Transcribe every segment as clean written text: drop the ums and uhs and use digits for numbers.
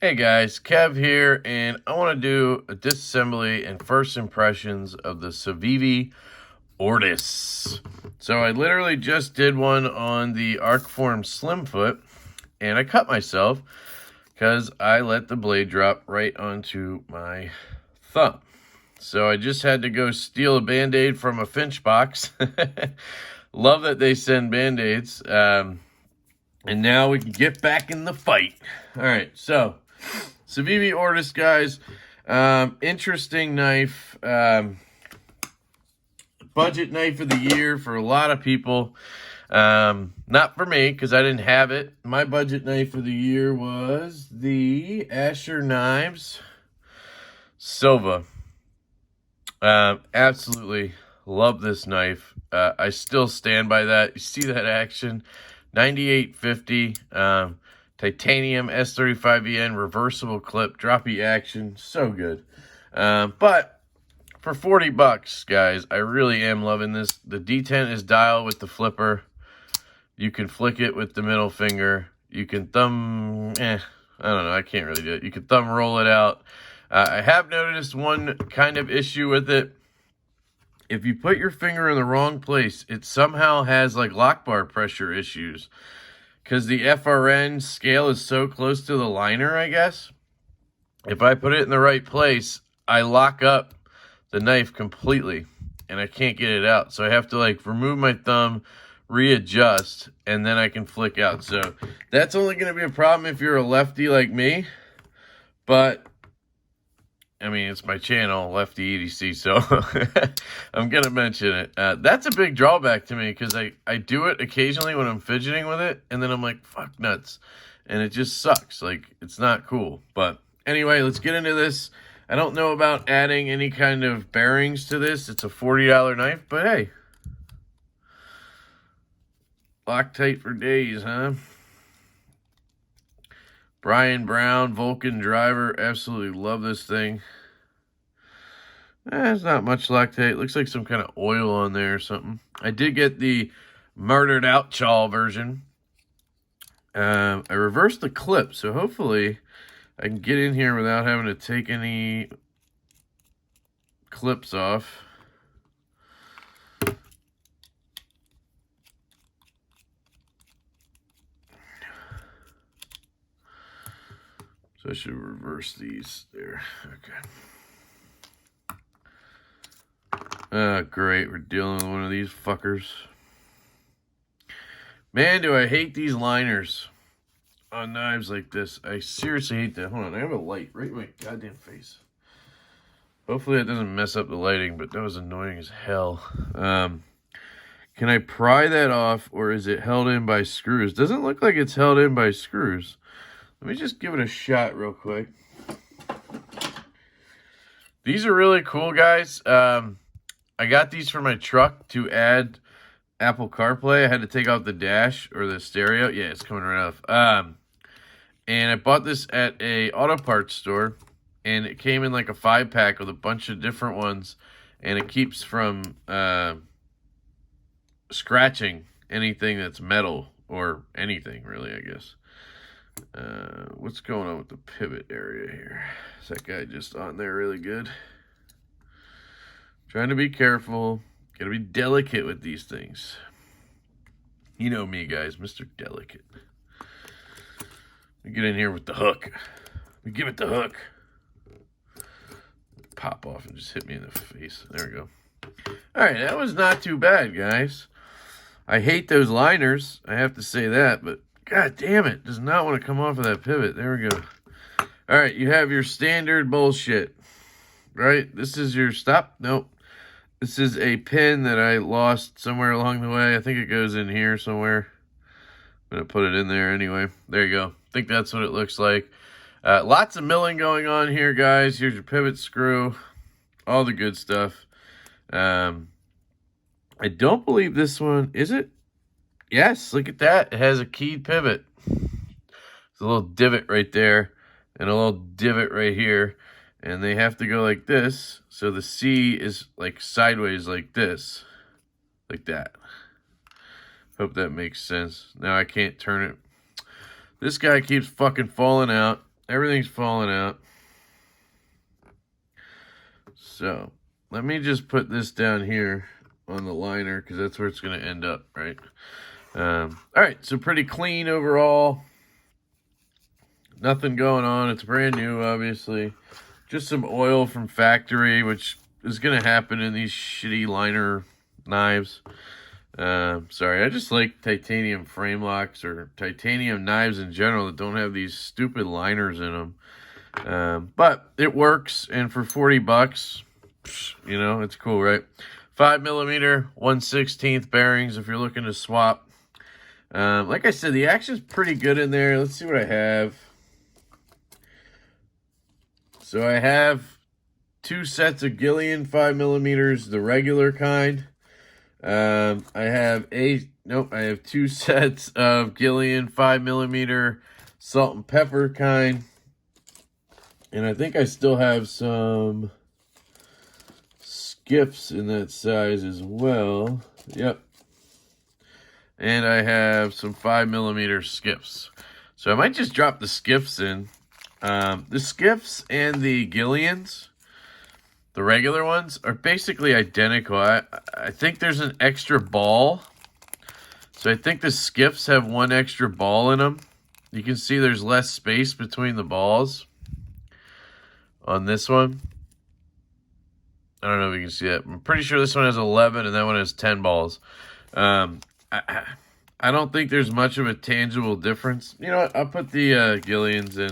Hey guys, Kev here, and I want to do a disassembly and first impressions of the Civivi Ortis. So I literally just did one on the Arcform Slimfoot, and I cut myself because I let the blade drop right onto my thumb. So I just had to go steal a Band-Aid from a Finch box. Love that they send Band-Aids. And now we can get back in the fight. All right, so Civivi Ortis, guys. Interesting knife. Budget knife of the year for a lot of people. Not for me, because I didn't have it. My budget knife of the year was the Asher Knives Silva. Absolutely love this knife. I still stand by that. You see that action? 9850. Titanium S35VN reversible clip, droppy action, so good. But for 40 bucks, guys, I really am loving this. The D10 is dial with the flipper. You can flick it with the middle finger. You can thumb, I don't know, I can't really do it. You can thumb roll it out. I have noticed one kind of issue with it. If you put your finger in the wrong place, it somehow has like lock bar pressure issues. Because the FRN scale is so close to the liner, I guess. If I put it in the right place, I lock up the knife completely. And I can't get it out. So I have to like remove my thumb, readjust, and then I can flick out. So that's only going to be a problem if you're a lefty like me. But I mean, it's my channel, Lefty EDC, so I'm going to mention it. That's a big drawback to me because I do it occasionally when I'm fidgeting with it, and then I'm like, fuck nuts. And it just sucks. Like, it's not cool. But anyway, let's get into this. I don't know about adding any kind of bearings to this. It's a $40 knife, but hey. Loctite for days, huh? Brian Brown, Vulcan driver. Absolutely love this thing. It's not much Loctite. Looks like some kind of oil on there or something. I did get the murdered out chaw version. I reversed the clip, so hopefully I can get in here without having to take any clips off. So I should reverse these there. Okay. Great. We're dealing with one of these fuckers. Man, do I hate these liners on knives like this. I seriously hate that. Hold on. I have a light right in my goddamn face. Hopefully it doesn't mess up the lighting, but that was annoying as hell. Can I pry that off, or is it held in by screws? Doesn't look like it's held in by screws. Let me just give it a shot real quick. These are really cool, guys. I got these for my truck to add Apple CarPlay. I had to take off the dash or the stereo. Yeah, it's coming right off. And I bought this at a auto parts store, and it came in like a 5-pack with a bunch of different ones, and it keeps from scratching anything that's metal or anything really, I guess. What's going on with the pivot area here? Is that guy just on there really good? Trying to be careful. Gotta be delicate with these things. You know me, guys, Mr. Delicate. We get in here with the hook. We give it the hook. Pop off and just hit me in the face. There we go. All right, that was not too bad, guys. I hate those liners. I have to say that, but god damn it. Does not want to come off of that pivot. There we go. All right, you have your standard bullshit, right? This is your stop. Nope. This is a pin that I lost somewhere along the way. I think it goes in here somewhere. I'm going to put it in there anyway. There you go. I think that's what it looks like. Lots of milling going on here, guys. Here's your pivot screw. All the good stuff. I don't believe this one, is it? Yes, look at that. It has a keyed pivot. There's a little divot right there. and a little divot right here. And they have to go like this, so the C is like sideways like this. Like that. Hope that makes sense. Now I can't turn it. This guy keeps fucking falling out. Everything's falling out. So, let me just put this down here on the liner, because that's where it's going to end up, right? Alright, so pretty clean overall. Nothing going on. It's brand new, obviously. Just some oil from factory, which is going to happen in these shitty liner knives. Sorry, I just like titanium frame locks or titanium knives in general that don't have these stupid liners in them. But it works, and for 40 bucks, you know, it's cool, right? 5mm, 1/16 bearings if you're looking to swap. Like I said, the action's pretty good in there. Let's see what I have. So I have 2 sets of Gillian 5mm, the regular kind. I have 2 sets of Gillian 5mm salt and pepper kind. And I think I still have some skiffs in that size as well. Yep. And I have some 5mm skiffs. So I might just drop the skiffs in. The skiffs and the Gillians, the regular ones, are basically identical. I think there's an extra ball. So I think the skiffs have 1 extra ball in them. You can see there's less space between the balls on this one. I don't know if you can see that. I'm pretty sure this one has 11 and that one has 10 balls. I don't think there's much of a tangible difference. You know what? I'll put the Gillians in.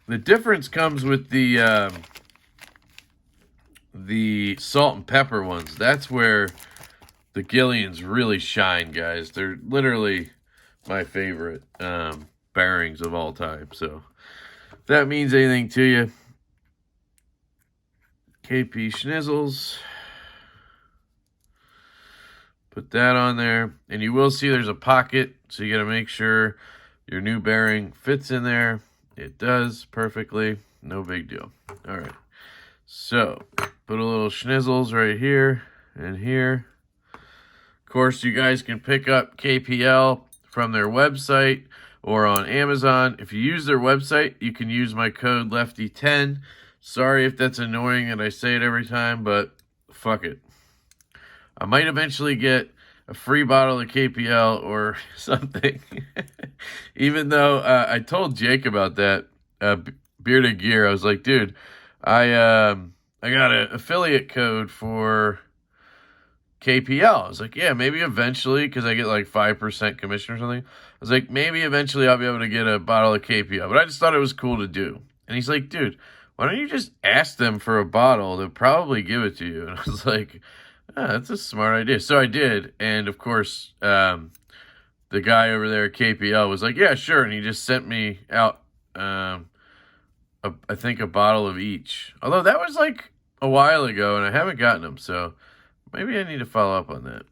The difference comes with the salt and pepper ones. That's where the Gillians really shine, guys. They're literally my favorite bearings of all time. So if that means anything to you, KP Schnizzles. Put that on there. And you will see there's a pocket, so you got to make sure your new bearing fits in there. It does perfectly. No big deal. All right. So, put a little Schnizzles right here and here. Of course, you guys can pick up KPL from their website or on Amazon. If you use their website, you can use my code Lefty10. Sorry if that's annoying and I say it every time, but fuck it. I might eventually get a free bottle of KPL or something. Even though I told Jake about that, Bearded Gear. I was like, dude, I got an affiliate code for KPL. I was like, yeah, maybe eventually, because I get like 5% commission or something. I was like, maybe eventually I'll be able to get a bottle of KPL. But I just thought it was cool to do. And he's like, dude, why don't you just ask them for a bottle? They'll probably give it to you. And I was like, oh, that's a smart idea. So I did. And of course, the guy over there at KPL was like, yeah, sure. And he just sent me out, I think, a bottle of each. Although that was like a while ago and I haven't gotten them. So maybe I need to follow up on that.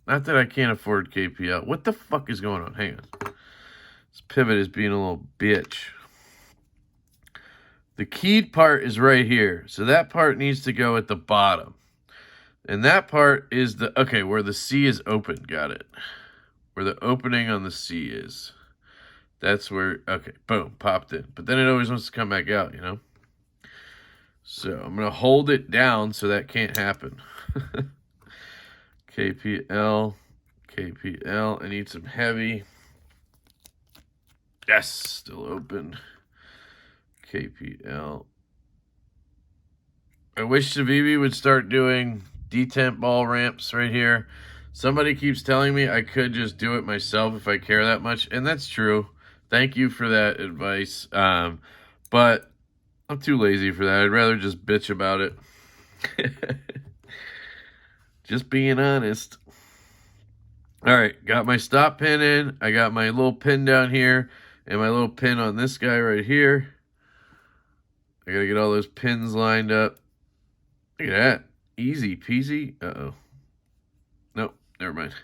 Not that I can't afford KPL. What the fuck is going on? Hang on. This pivot is being a little bitch. The keyed part is right here. So that part needs to go at the bottom. And that part is the, okay, where the C is open. Got it. Where the opening on the C is. That's where, okay, boom, popped in. But then it always wants to come back out, you know? So I'm going to hold it down so that can't happen. KPL. I need some heavy. Yes, still open. KPL. I wish Civivi would start doing detent ball ramps right here. Somebody keeps telling me I could just do it myself if I care that much, and that's true. Thank you for that advice. But I'm too lazy for that. I'd rather just bitch about it. Just being honest. All right, got my stop pin in. I got my little pin down here and my little pin on this guy right here. I got to get all those pins lined up. Look at that. Easy peasy. Uh-oh. Nope, never mind.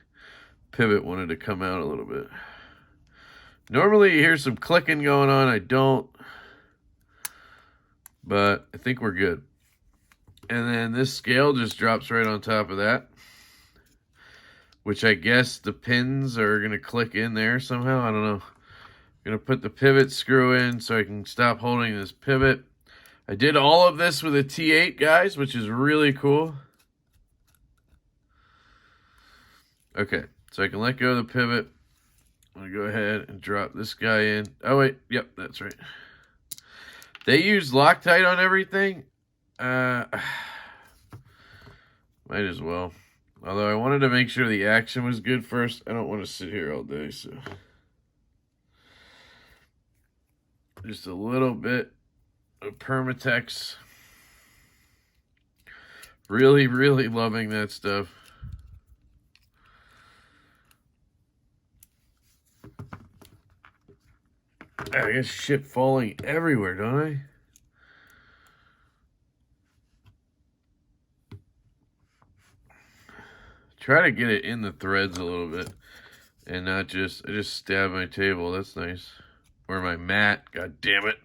Pivot wanted to come out a little bit. Normally you hear some clicking going on. I don't. But I think we're good. And then this scale just drops right on top of that, which I guess the pins are going to click in there somehow. I don't know. I'm going to put the pivot screw in so I can stop holding this pivot. I did all of this with a T8, guys, which is really cool. Okay, so I can let go of the pivot. I'm going to go ahead and drop this guy in. Oh, wait. Yep, that's right. They use Loctite on everything. Might as well. Although I wanted to make sure the action was good first. I don't want to sit here all day, so. Just a little bit of Permatex. Really, really loving that stuff. I guess shit falling everywhere, don't I? Try to get it in the threads a little bit and not just, I just stab my table. That's nice. Or my mat. God damn it.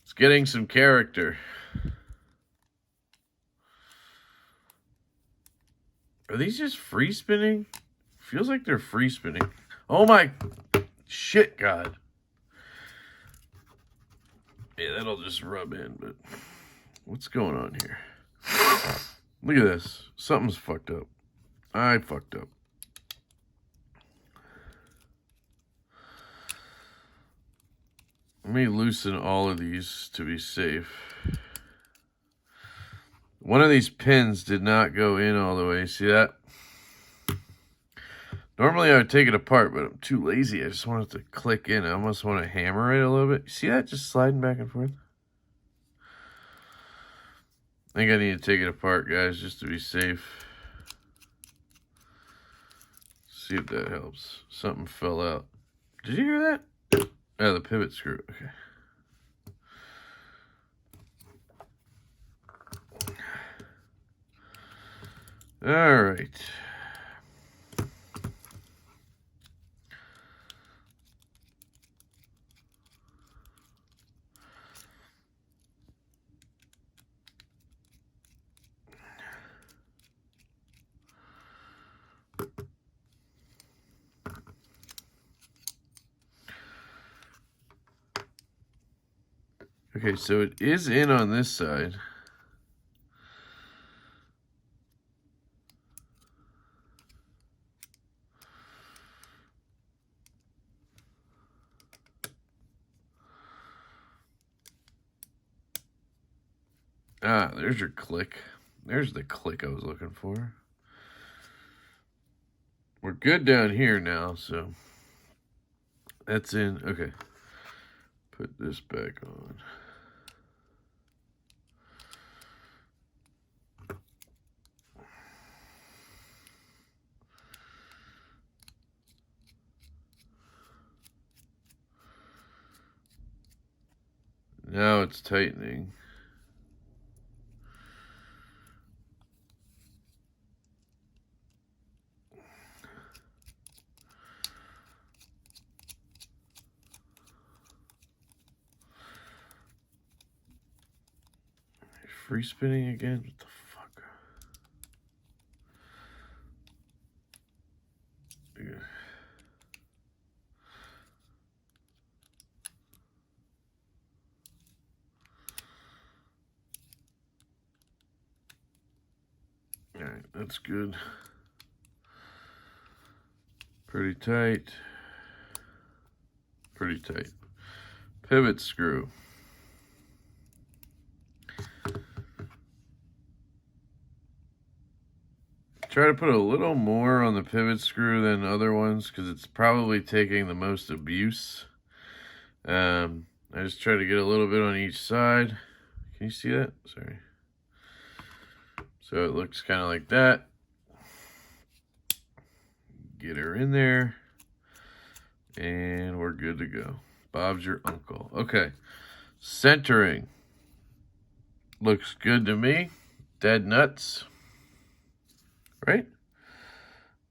It's getting some character. Are these just free spinning? Feels like they're free spinning. Oh my shit, God. Yeah, that'll just rub in, but what's going on here? Look at this. Something's fucked up. I fucked up. Let me loosen all of these to be safe. One of these pins did not go in all the way. See that? Normally I would take it apart, but I'm too lazy. I just want it to click in. I almost want to hammer it a little bit. See that? Just sliding back and forth. I think I need to take it apart, guys, just to be safe. See if that helps. Something fell out. Did you hear that? Oh, the pivot screw. Okay. All right. Okay, so it is in on this side. Ah, there's your click. There's the click I was looking for. We're good down here now, so that's in. Okay. Put this back on. Now it's tightening. Free spinning again? What the fuck? Yeah. Alright, that's good. Pretty tight. Pretty tight. Pivot screw. Try to put a little more on the pivot screw than other ones because it's probably taking the most abuse. I just try to get a little bit on each side. Can you see that? Sorry. So it looks kind of like that. Get her in there. And we're good to go. Bob's your uncle. Okay. Centering. Looks good to me. Dead nuts. Right?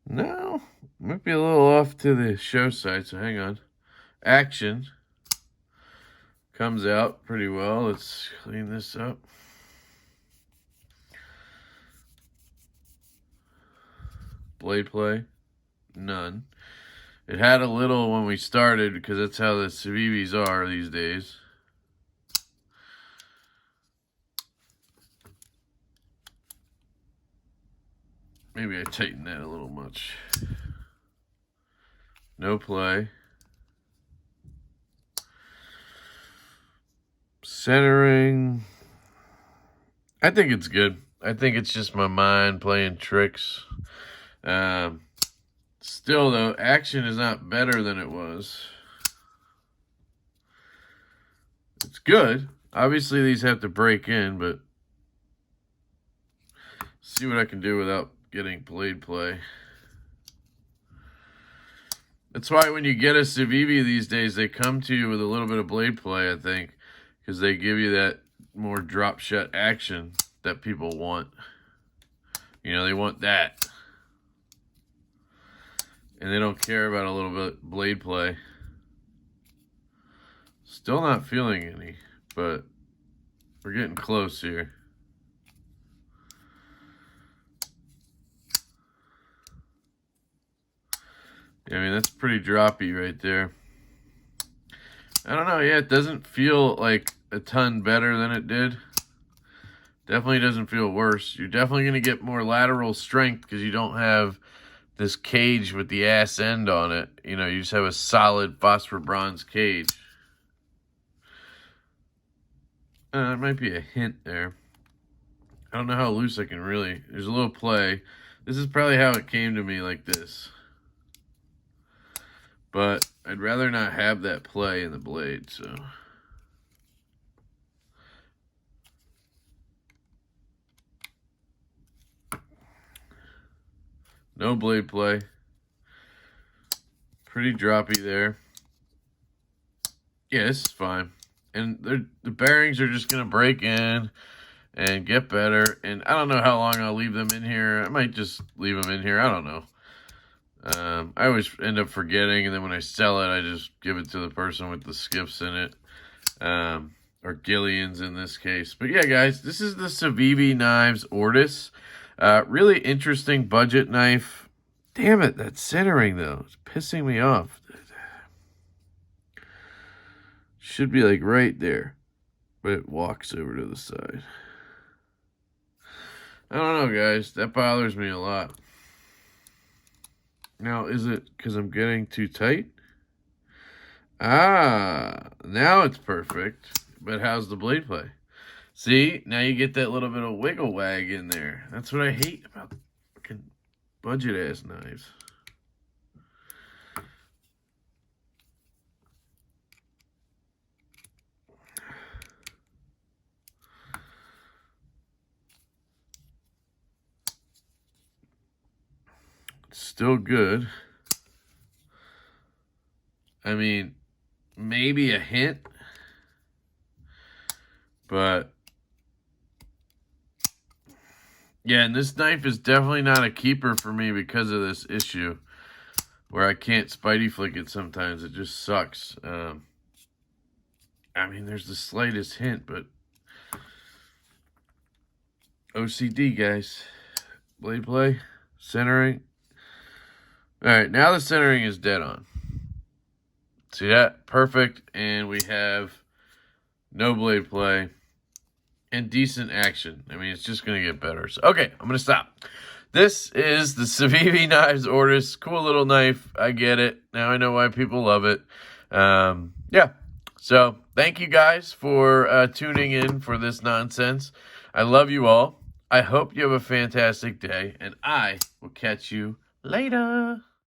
No. Might be a little off to the show side, so hang on. action comes out pretty well. Let's clean this up. Blade play, none. It had a little when we started because that's how the Civivis are these days. Maybe I tightened that a little much. No play. Centering. I think it's good. I think it's just my mind playing tricks. Still, though, action is not better than it was. It's good. Obviously, these have to break in, but see what I can do without getting blade play. That's why when you get a Civivi these days, they come to you with a little bit of blade play, I think, because they give you that more drop shot action that people want. You know, they want that. And they don't care about a little bit blade play. Still not feeling any, but we're getting close here. Yeah, I mean, that's pretty droppy right there. I don't know. Yeah, it doesn't feel like a ton better than it did. Definitely doesn't feel worse. You're definitely going to get more lateral strength because you don't have this cage with the ass end on it. You know, you just have a solid phosphor bronze cage. It might be a hint there. I don't know how loose I can really. There's a little play. This is probably how it came to me, like this. But I'd rather not have that play in the blade, so. No blade play. Pretty droppy there. Yeah, this is fine. And the bearings are just going to break in and get better. And I don't know how long I'll leave them in here. I might just leave them in here. I don't know. I always end up forgetting, and then when I sell it, I just give it to the person with the skiffs in it. Or Gillians in this case. But yeah, guys, this is the Civivi Knives Ortis. Really interesting budget knife. Damn it, that centering, though. It's pissing me off. Should be, like, right there. But it walks over to the side. I don't know, guys. That bothers me a lot. Now, is it because I'm getting too tight? Ah, now it's perfect. But how's the blade play? See, now you get that little bit of wiggle wag in there. That's what I hate about fucking budget-ass knives. Still good. I mean, maybe a hint. But yeah, and this knife is definitely not a keeper for me because of this issue where I can't Spidey flick it sometimes. It just sucks. I mean, there's the slightest hint, but OCD, guys. Blade play, centering. All right, now the centering is dead on. See that? Perfect. And we have no blade play and decent action. I mean, it's just going to get better. So, okay, I'm going to stop. This is the Civivi Knives Ortis. Cool little knife. I get it. Now I know why people love it. Yeah. So, thank you guys for tuning in for this nonsense. I love you all. I hope you have a fantastic day, and I will catch you later.